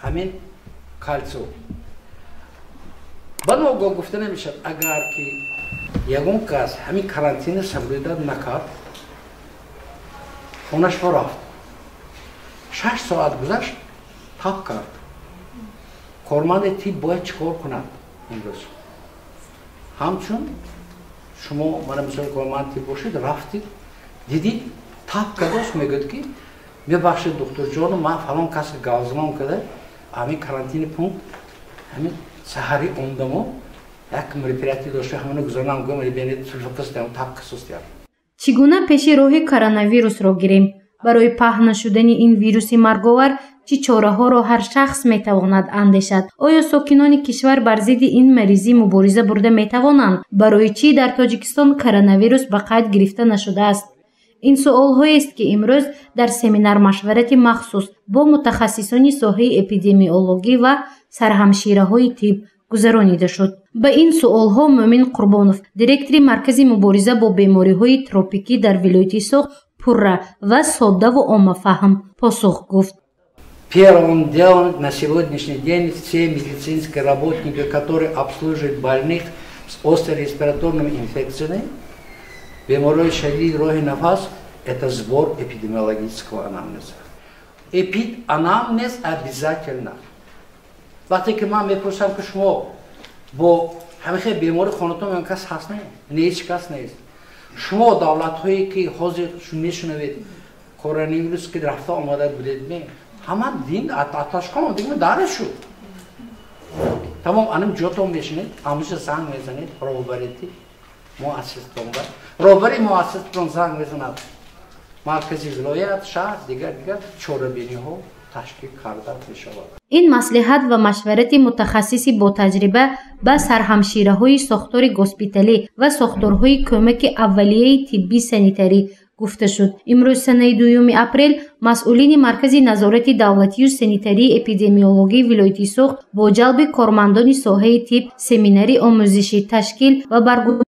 همین کالسو بنابراین گفته نمیشد اگر که یگون کس همین کارانتین سبریده نکرد خونش رفت 6 ساعت گذشت تاب کرد کارمند تیپ باید چیکار کند امروز همچون شما من مثلا کارمند تیپ باشید رفتید دیدید تاب کردش میگوید که ببخشید دکتر جان من فلان کس گازمان کرده همین کارانتین پونکت همین سحری اومدم یک مرپیاتی داشته همونو گذارنم گم ببینید سلفستم تاب کسوستیار چگونه پیش روی کرونا را گیریم برای پهن شدن این ویروس مرگاور چه چاره‌ها را هر شخص میتواند اندیشد آیا ساکنان کشور بر ضد این مریضی مبارزه برده میتوانند برای چی در تاجیکستان کرونا به قید گرفته نشده است این سوال‌هایی است که امروز در سمینار مشورت مخصوص با متخصصان ساحه اپیدمیولوژی و سرهمشیره‌های طب گذرانیده شد. به این سوال‌ها مومن قربانوف، دیرکتور مرکز مبارزه با بیماری‌های تروپیکی در ولایت سوخت پرره و ساده و عامه‌فهم پاسخ گفت. Первым делом на сегодняшний день все медицинские работники, которые обслуживают больных с острой респираторной инфекцией, беморой шадид роги нафас, это сбор эпидемиологического анамнеза. Эпид-анамнез обязательно. وقتی که من میپرسم که شما با همه بیماری خانتون هم کس هست نه هیچ کس نیست شما دولت هایی که حاضر میشنوید کرونا ویروس که رفته آماده بودید می همه دین اتاشکان دیگه داره شد تمام انم جوتون میشنید آموزش زنگ میزنید روبریتی مؤسستون روبری مؤسستون زنگ میزند مرکزی ولایت شهر دیگر چوربینی ها تشکیل کرده میشود. این مصلحت و مشورت متخصصی با تجربه به سرهمشیره‌های ساختار گوسپیتالی و ساختارهای کمک اولیه طبی سانیتری گفته شد. امروز سنه 2 اپریل مسئولین مرکز نظارت دولتی و سانیتری اپیدمیولوژی ولایت سوخت با جلب کارمندان ساحه طب سمیناری آموزشی تشکیل و برگزاری